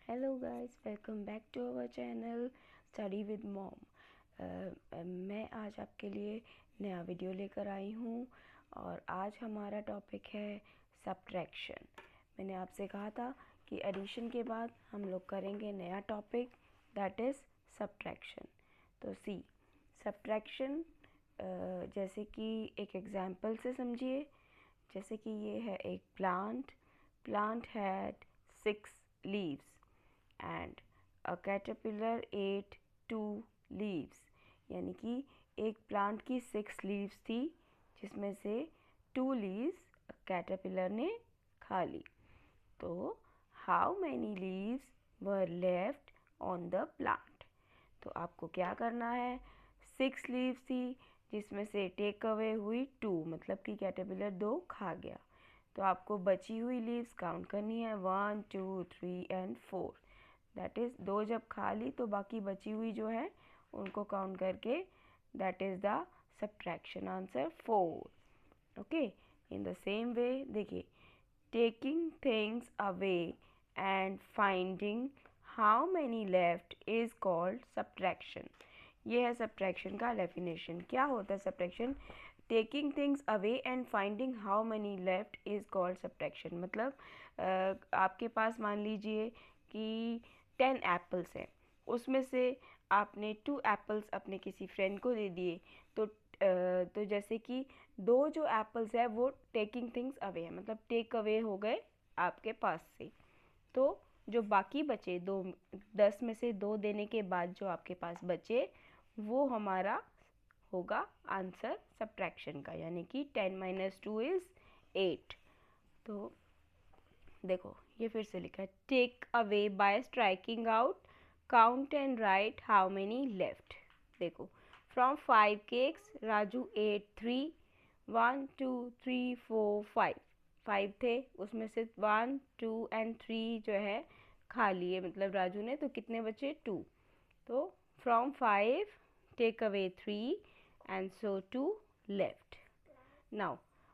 Hello guys, welcome back to our channel study with mom. मैं आज आपके लिए नया वीडियो लेकर आई हूँ और आज हमारा टॉपिक है सब्ट्रैक्शन। मैंने आपसे कहा था कि एडिशन के बाद हम लोग करेंगे नया टॉपिक, दैट इज़ सब्ट्रैक्शन। तो सी सब्ट्रैक्शन जैसे कि एक एग्जांपल से समझिए। जैसे कि ये है एक plant had 6 leaves and a caterpillar ate 2 leaves। यानी कि एक प्लांट की 6 लीव्स थी जिसमें से 2 लीव्स कैटरपिलर ने खा ली। तो how many leaves were left on the plant. तो आपको क्या करना है, 6 लीव्स थी जिसमें से टेक अवे हुई 2, मतलब कि कैटरपिलर 2 खा गया। तो आपको बची हुई लीव्स काउंट करनी है 1 2 3 एंड 4। दैट इज़ 2 जब खा ली तो बाकी बची हुई जो है उनको काउंट करके that is the subtraction answer 4। Okay, in the same way देखिए, taking things away and finding how many left is called subtraction. ये है सब्ट्रैक्शन का डेफिनेशन। क्या होता है subtraction? Taking things away and finding how many left is called subtraction. मतलब आपके पास मान लीजिए कि 10 एप्पल्स हैं, उसमें से आपने 2 एप्पल्स अपने किसी फ्रेंड को दे दिए। तो जैसे कि 2 जो एप्पल्स है वो टेकिंग थिंग्स अवे है, मतलब टेक अवे हो गए आपके पास से। तो जो बाकी बचे 2, 10 में से 2 देने के बाद जो आपके पास बचे वो हमारा होगा आंसर सब्ट्रैक्शन का, यानी कि 10 - 2 इज़ 8। तो देखो ये फिर से लिखा है, take away by striking out, count and write how many left. देखो, फ्रॉम 5 केक्स राजू एट 3, 1 2 3 4 5 थे, उसमें से 1 2 एंड 3 जो है खा लिए, मतलब राजू ने। तो कितने बचे? 2। तो from 5 take away 3 and so 2 left. Now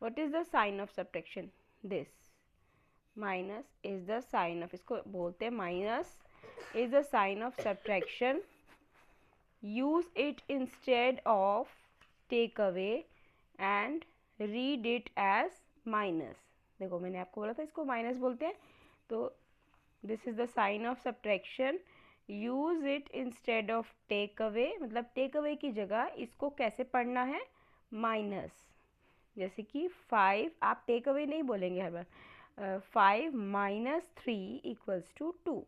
what is the sign of subtraction? This minus is the sign of, इसको बोलते हैं minus is the sign of subtraction. Use it instead of take away and read it as minus. देखो मैंने आपको बोला था इसको minus बोलते हैं। तो this is the sign of subtraction. Use it instead of take away, मतलब टेक अवे की जगह इसको कैसे पढ़ना है? माइनस। जैसे कि 5, आप टेक अवे नहीं बोलेंगे हर बार। 5 - 3 इक्वल्स टू 2।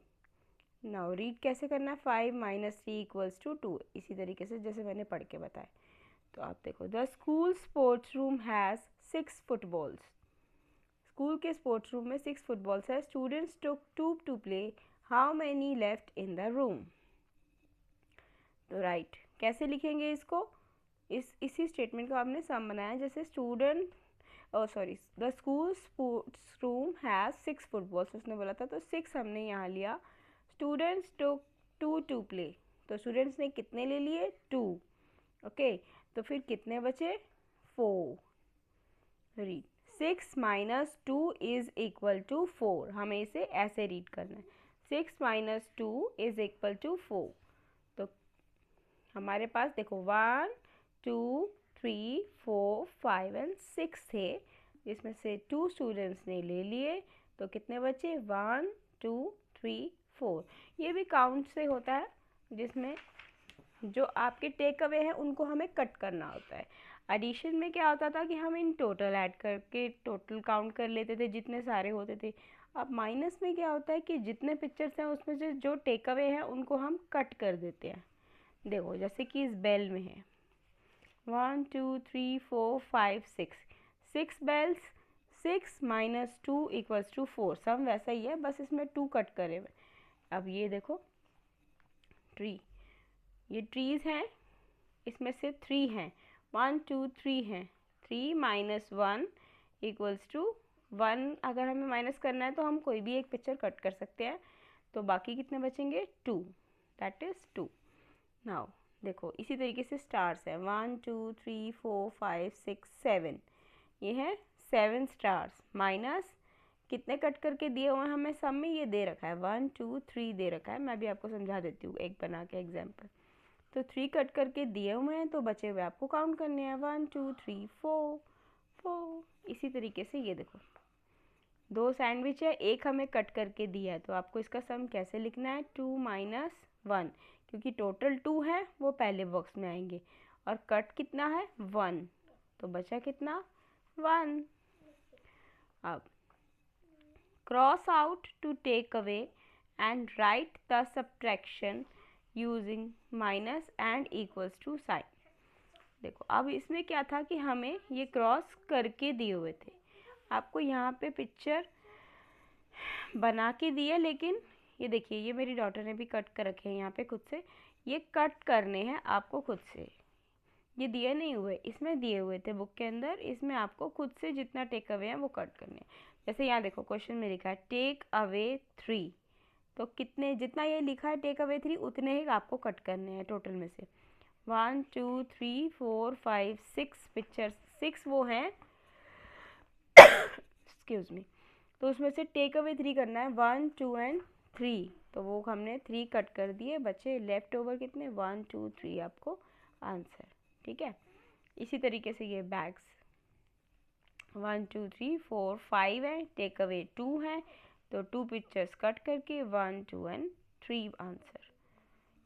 नाउ रीड कैसे करना है? 5 - 3 इक्वल्स टू 2, इसी तरीके से जैसे मैंने पढ़ के बताया। तो आप देखो, the school sports room has 6 footballs. School के स्पोर्ट्स रूम में 6 फुटबॉल्स है। Students took 2 to play, how many left in the room. तो राइट कैसे लिखेंगे इसको? इसी स्टेटमेंट का आपने सम बनाया। जैसे the school sports room has 6 footballs, उसने बोला था तो 6 हमने यहाँ लिया। स्टूडेंट्स टुक 2 टू प्ले, तो स्टूडेंट्स ने कितने ले लिए? 2। ओके, तो फिर कितने बचे? 4। Read 6 - 2 is equal to 4। हमें इसे ऐसे रीड करना है, 6 - 2 इज इक्वल टू 4। तो हमारे पास देखो 1 2 3 4 5 एंड 6 थे, जिसमें से 2 स्टूडेंट्स ने ले लिए। तो कितने बचे? 1 2 3 4। ये भी काउंट से होता है, जिसमें जो आपके टेक अवे हैं उनको हमें कट करना होता है। एडिशन में क्या होता था कि हम इन टोटल ऐड करके टोटल काउंट कर लेते थे जितने सारे होते थे। अब माइनस में क्या होता है कि जितने पिक्चर्स हैं उसमें से जो टेक अवे हैं उनको हम कट कर देते हैं। देखो जैसे कि इस बेल में है 1 2 3 4 5 6, 6 बेल्स। 6 - 2 equals to 4। सम वैसा ही है, बस इसमें 2 कट करे हुए। अब ये देखो ट्री, ये ट्रीज़ हैं, इसमें से 3 हैं, 1 2 3 हैं। 3 - 1 इक्वल्स टू 1। अगर हमें माइनस करना है तो हम कोई भी एक पिक्चर कट कर सकते हैं। तो बाकी कितने बचेंगे? 2, दैट इज़ 2। नाउ देखो इसी तरीके से स्टार्स है 1 2 3 4 5 6 7। ये है 7 स्टार्स माइनस कितने कट करके दिए हुए हैं हमें, सब में ये दे रखा है 1 2 3 दे रखा है। मैं भी आपको समझा देती हूँ एक बना के एग्जाम्पल। तो 3 कट करके दिए हुए हैं, तो बचे हुए आपको काउंट करने हैं 1 2 3 4 4। इसी तरीके से ये देखो 2 सैंडविच है, एक हमें कट करके दिया है, तो आपको इसका सम कैसे लिखना है 2 - 1, क्योंकि टोटल 2 है वो पहले बॉक्स में आएंगे और कट कितना है 1, तो बचा कितना 1। अब cross out to take away and write the subtraction using minus and equals to sign. देखो अब इसमें क्या था कि हमें ये क्रॉस करके दिए हुए थे, आपको यहाँ पे पिक्चर बना के दिए, लेकिन ये देखिए ये मेरी डॉटर ने भी कट कर रखे हैं यहाँ पे खुद से, ये कट करने हैं आपको खुद से, ये दिए नहीं हुए, इसमें दिए हुए थे बुक के अंदर, इसमें आपको खुद से जितना टेक अवे है वो कट करने हैं। जैसे यहाँ देखो क्वेश्चन में लिखा है टेक अवे 3, तो कितने, जितना ये लिखा है टेक अवे 3 उतने ही आपको कट करने हैं टोटल में से। 1 2 3 4 5 6 पिक्चर्स, 6 वो हैं एक्सक्यूज मी, तो उसमें से टेक अवे 3 करना है 1 2 एंड 3, तो वो हमने 3 कट कर दिए, बचे लेफ्ट ओवर कितने 1 2 3 आपको आंसर। ठीक है, इसी तरीके से ये बैग्स 1 2 3 4 5 है, टेक अवे 2 है, तो 2 पिक्चर्स कट करके 1 2 एंड 3 आंसर।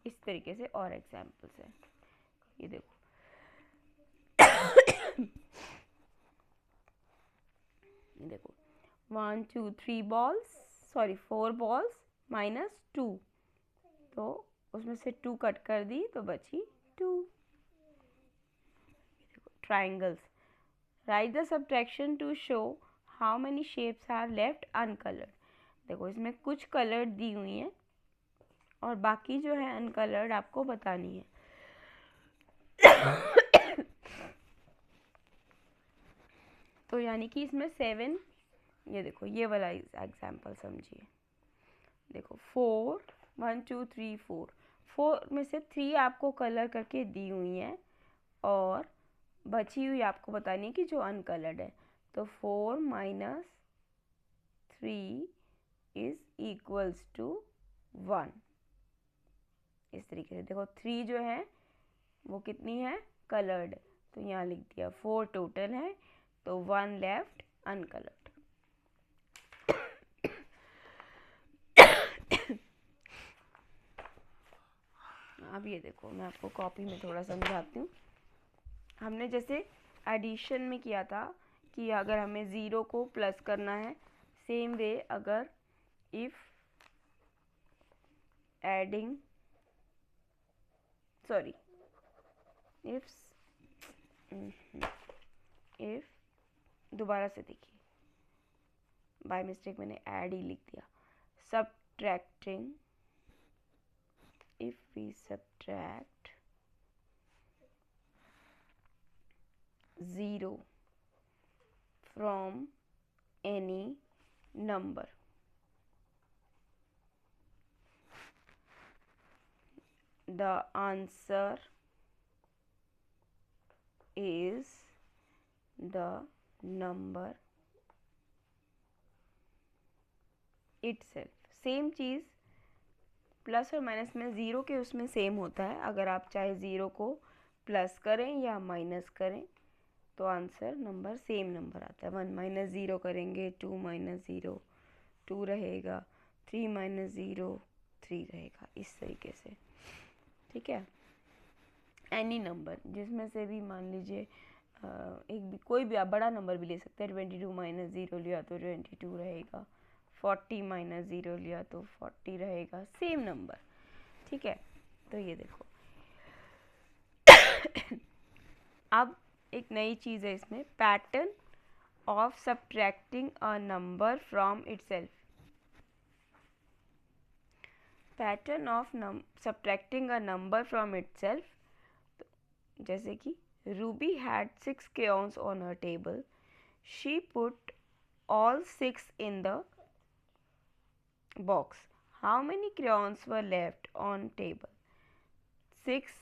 इस तरीके से और एग्जाम्पल्स है, ये देखो ये देखो 1 2 3 बॉल्स, सॉरी 4 बॉल्स -2, तो उसमें से 2 कट कर दी तो बची 2। Triangles, write the subtraction to show how many shapes are left uncoloured. देखो इसमें कुछ कलर्ड दी हुई हैं और बाकी जो है अनकलर्ड आपको बतानी है। तो यानी कि इसमें 7, ये देखो ये वाला एग्जाम्पल समझिए, देखो 4 1 2 3 4 में से 3 आपको कलर करके दी हुई हैं और बची हुई आपको बतानी है कि जो अनकलर्ड है, तो 4 - 3 इज इक्वल्स टू 1। इस तरीके से देखो 3 जो है वो कितनी है कलर्ड, तो यहाँ लिख दिया 4 टोटल है, तो 1 लेफ्ट अनकलर्ड। अब ये देखो मैं आपको कॉपी में थोड़ा समझाती हूँ। हमने जैसे एडिशन में किया था कि अगर हमें 0 को प्लस करना है, सेम वे अगर इफ एडिंग सॉरी इफ दोबारा से देखिए, बाय मिस्टेक मैंने ऐड ही लिख दिया, subtracting, if we subtract 0 from any number, the answer is the number itself। Same cheese plus और माइनस में 0 के उसमें सेम होता है, अगर आप चाहे 0 को प्लस करें या माइनस करें तो आंसर नंबर सेम नंबर आता है। 1 - 0 करेंगे 2 - 0 2 रहेगा, 3 - 0 3 रहेगा, इस तरीके से। ठीक है, एनी नंबर जिसमें से भी मान लीजिए एक भी कोई भी आप बड़ा नंबर भी ले सकते हैं, 22 - 0 लिया तो 22 रहेगा, 40 - 0 लिया तो 40 रहेगा, सेम नंबर। ठीक है, तो ये देखो अब एक नई चीज़ है इसमें, pattern of subtracting a number from itself. Pattern of subtracting a number from itself, जैसे कि Ruby had 6 crayons on her table. She put all 6 in the box. How many crayons were left on table? 6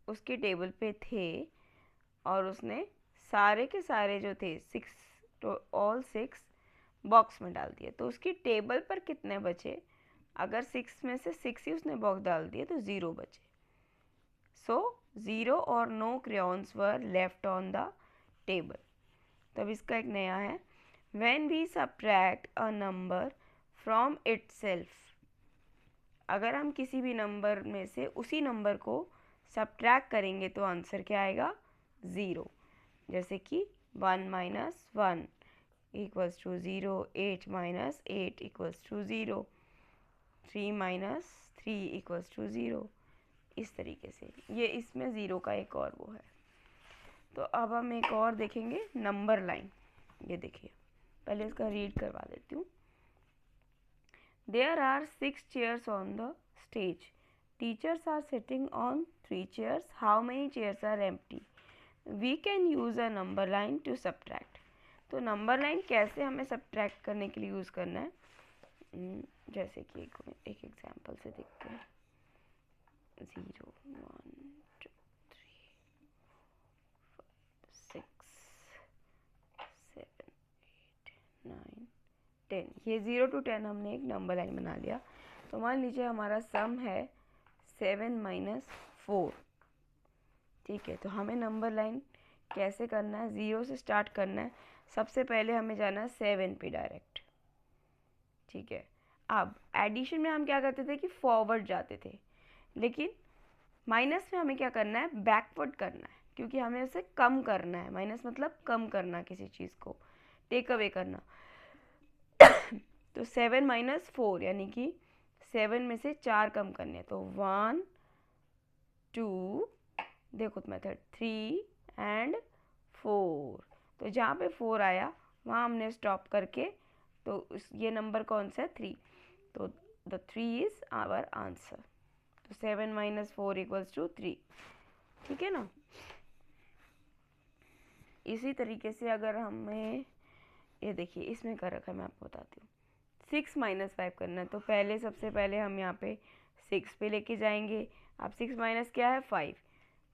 उसके table पे थे और उसने सारे के सारे जो थे 6 तो ऑल 6 बॉक्स में डाल दिया, तो उसकी टेबल पर कितने बचे? अगर 6 में से 6 ही उसने बॉक्स डाल दिए तो 0 बचे। सो 0 और no crayons were left on the table. तब इसका एक नया है, when we subtract a number from itself. अगर हम किसी भी नंबर में से उसी नंबर को सब्ट्रैक्ट करेंगे तो आंसर क्या आएगा? 0। जैसे कि 1 minus 1 equals to 0, 8 minus 8 equals to 0, 3 minus 3 equals to 0। इस तरीके से ये इसमें 0 का एक और वो है। तो अब हम एक और देखेंगे, नंबर लाइन। ये देखिए, पहले इसका रीड करवा देती हूँ। There are 6 chairs on the stage. Teachers are sitting on 3 chairs. How many chairs are empty? We can use a number line to subtract. तो नंबर लाइन कैसे हमें सब्ट्रैक्ट करने के लिए यूज़ करना है, जैसे कि एक एग्जांपल से देखते हैं। 0 1 2 3 4 5 6 7 8 9 10। ये 0 to 10 हमने एक नंबर लाइन बना लिया। तो मान लीजिए हमारा सम है 7 माइनस 4। ठीक है, तो हमें नंबर लाइन कैसे करना है? 0 से स्टार्ट करना है। सबसे पहले हमें जाना है 7 पे डायरेक्ट। ठीक है, अब एडिशन में हम क्या करते थे कि फॉरवर्ड जाते थे, लेकिन माइनस में हमें क्या करना है? बैकवर्ड करना है, क्योंकि हमें उसे कम करना है। माइनस मतलब कम करना, किसी चीज़ को टेक अवे करना। तो 7 माइनस 4 यानी कि 7 में से 4 कम करने, तो 1 2, देखो मेथड 3 एंड 4। तो जहाँ पे 4 आया वहाँ हमने स्टॉप करके, तो ये नंबर कौन सा है? 3। तो द 3 इज आवर आंसर। तो 7 माइनस 4 इक्वल्स टू 3। ठीक है ना। इसी तरीके से अगर हमें ये देखिए इसमें कर रखा है, मैं आपको बताती हूँ। 6 माइनस 5 करना है, तो पहले सबसे पहले हम यहाँ पे 6 पे लेके जाएंगे। अब 6 माइनस क्या है? 5।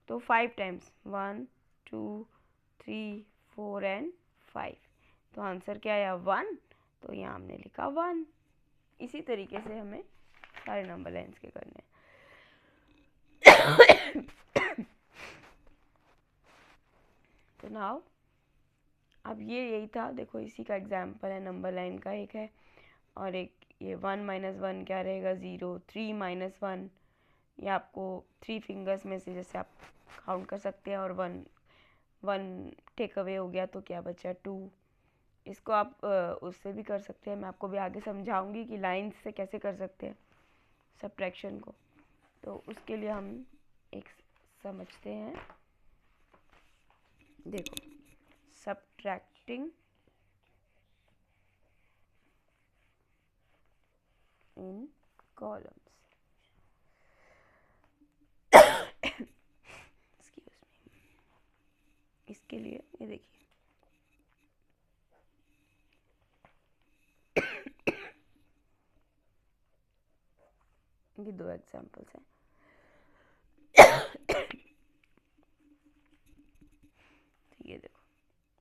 तो 5 टाइम्स 1 2 3 4 एंड 5। तो आंसर क्या आया? 1। तो यहाँ हमने लिखा 1। इसी तरीके से हमें सारे नंबर लाइन्स के करने हैं। तो नाउ अब ये यही था, देखो इसी का एग्जाम्पल है, नंबर लाइन का एक है। और एक ये 1 माइनस 1 क्या रहेगा? 0। 3 माइनस 1, ये आपको 3 फिंगर्स में से जैसे आप काउंट कर सकते हैं। और 1 टेक अवे हो गया, तो क्या बचा? 2। इसको आप उससे भी कर सकते हैं, मैं आपको भी आगे समझाऊंगी कि लाइन्स से कैसे कर सकते हैं सब्ट्रैक्शन को। तो उसके लिए हम एक समझते हैं। देखो, सब्ट्रैक्टिंग इन कॉलम्स। Excuse me. इसके लिए ये देखिए, ये 2 एग्जांपल्स हैं। ये देखो,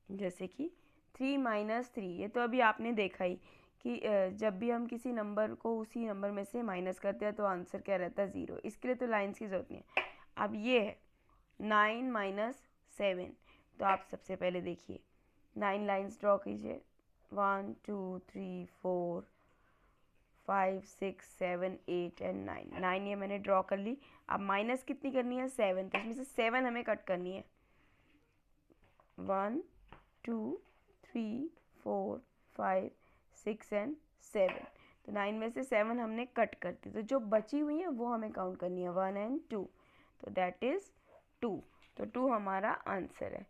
जैसे कि 3 माइनस 3, ये तो अभी आपने देखा ही कि जब भी हम किसी नंबर को उसी नंबर में से माइनस करते हैं तो आंसर क्या रहता है? 0। इसके लिए तो लाइन्स की ज़रूरत नहीं है। अब ये है 9 माइनस 7, तो आप सबसे पहले देखिए 9 लाइन्स ड्रॉ कीजिए। 1 2 3 4 5 6 7 8 एंड 9। 9 ये मैंने ड्रॉ कर ली। अब माइनस कितनी करनी है? 7। तो इसमें से 7 हमें कट करनी है। 1 2 3 4 5 6 एंड 7। तो 9 में से 7 हमने कट कर दी, तो जो बची हुई है वो हमें काउंट करनी है, 1 एंड 2। तो दैट इज 2। तो 2 हमारा आंसर है।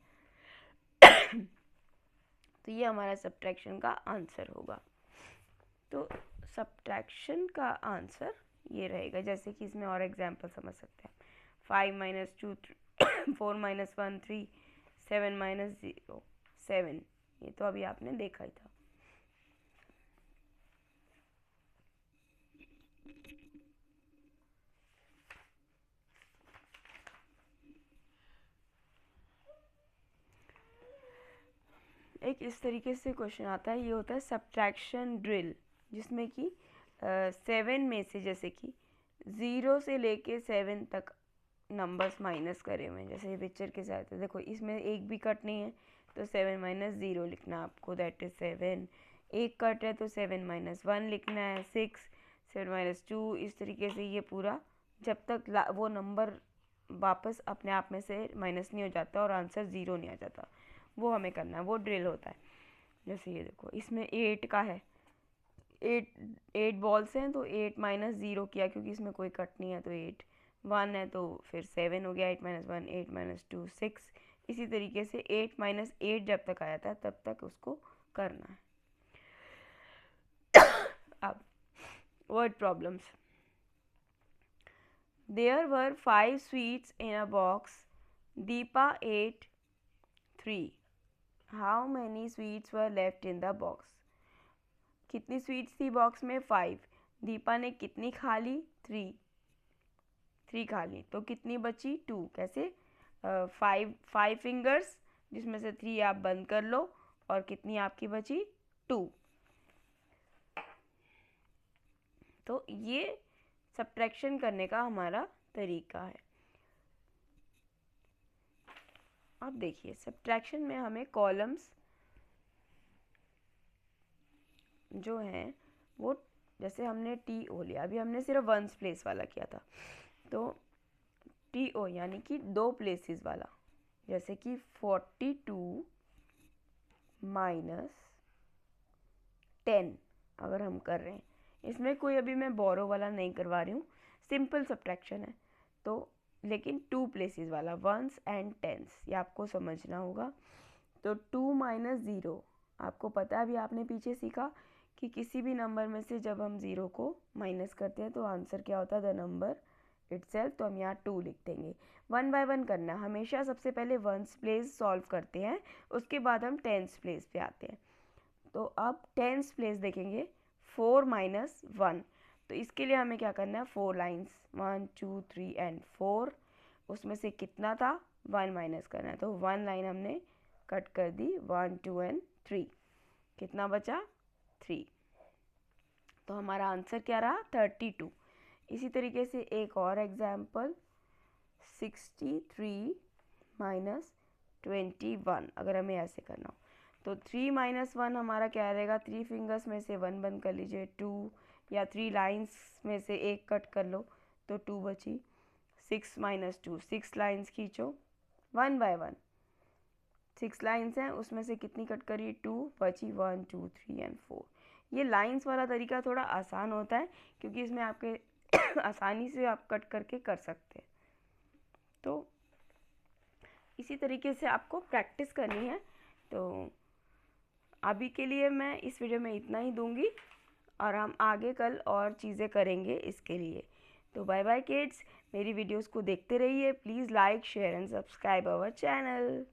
तो ये हमारा सब्ट्रैक्शन का आंसर होगा। तो सब्ट्रैक्शन का आंसर ये रहेगा। जैसे कि इसमें और एग्जांपल समझ सकते हैं। 5 माइनस 2 4 माइनस 1 3, 7 माइनस 0 7। ये तो अभी आपने देखा ही था। एक इस तरीके से क्वेश्चन आता है, ये होता है सब्ट्रैक्शन ड्रिल, जिसमें कि 7 में से जैसे कि 0 से लेके 7 तक नंबर्स माइनस करे हुए हैं, जैसे पिक्चर के साथ है। देखो इसमें एक भी कट नहीं है तो 7 माइनस 0 लिखना है आपको, दैट इज़ 7। एक कट है तो 7 माइनस 1 लिखना है, 6, 7 माइनस 2, इस तरीके से ये पूरा जब तक वो नंबर वापस अपने आप में से माइनस नहीं हो जाता और आंसर 0 नहीं आ जाता, वो हमें करना है, वो ड्रिल होता है। जैसे ये देखो इसमें 8 का है, 8 बॉल्स हैं तो 8 माइनस 0 किया क्योंकि इसमें कोई कट नहीं है, तो 8, 1 है तो फिर 7 हो गया, 8 माइनस 1, 8 माइनस 2, 6। इसी तरीके से 8 माइनस 8 जब तक आया था तब तक उसको करना है। अब word problems. There were 5 sweets in a box. Deepa ate 3. How many sweets were left in the box? कितनी स्वीट्स थी बॉक्स में? 5। दीपा ने कितनी खा ली? 3 खा ली, तो कितनी बची? 2। कैसे? 5 फिंगर्स, जिसमें से 3 आप बंद कर लो, और कितनी आपकी बची? 2। तो ये सब्ट्रैक्शन करने का हमारा तरीका है। अब देखिए सब्ट्रैक्शन में हमें कॉलम्स जो हैं वो, जैसे हमने टी ओ लिया, अभी हमने सिर्फ वंस प्लेस वाला किया था, तो टी ओ यानी कि 2 प्लेसेस वाला, जैसे कि 42 माइनस 10 अगर हम कर रहे हैं, इसमें कोई अभी मैं बोरो वाला नहीं करवा रही हूँ, सिंपल सब्ट्रैक्शन है, तो लेकिन 2 प्लेसेस वाला, वंस एंड टेंस, ये आपको समझना होगा। तो 2 माइनस 0, आपको पता है, अभी आपने पीछे सीखा कि किसी भी नंबर में से जब हम 0 को माइनस करते हैं तो आंसर क्या होता है? The number itself. तो हम यहाँ 2 लिख देंगे। 1 बाय 1 करना, हमेशा सबसे पहले वंस प्लेस सॉल्व करते हैं, उसके बाद हम टेंस प्लेस पे आते हैं। तो अब टेंस प्लेस देखेंगे, 4 माइनस 1, तो इसके लिए हमें क्या करना है? 4 लाइन्स, 1 2 3 एंड 4, उसमें से कितना था? 1 माइनस करना है, तो 1 लाइन हमने कट कर दी, 1 2 एंड 3, कितना बचा? 3। तो हमारा आंसर क्या रहा? 32। इसी तरीके से एक और एग्जाम्पल, 63 माइनस 21, अगर हमें ऐसे करना हो तो 3 माइनस 1 हमारा क्या रहेगा? 3 फिंगर्स में से 1 बंद कर लीजिए, 2, या 3 लाइन्स में से एक कट कर लो तो 2 बची। 6 माइनस 2, 6 लाइन्स खींचो 1 बाय 1, 6 लाइन्स हैं, उसमें से कितनी कट करी? 2 बची, 1 2 3 एंड 4। ये लाइन्स वाला तरीका थोड़ा आसान होता है क्योंकि इसमें आपके आसानी से आप कट करके कर सकते हैं। तो इसी तरीके से आपको प्रैक्टिस करनी है। तो अभी के लिए मैं इस वीडियो में इतना ही दूंगी और हम आगे कल और चीज़ें करेंगे इसके लिए। तो बाय बाय किड्स, मेरी वीडियोस को देखते रहिए, please like share and subscribe our channel.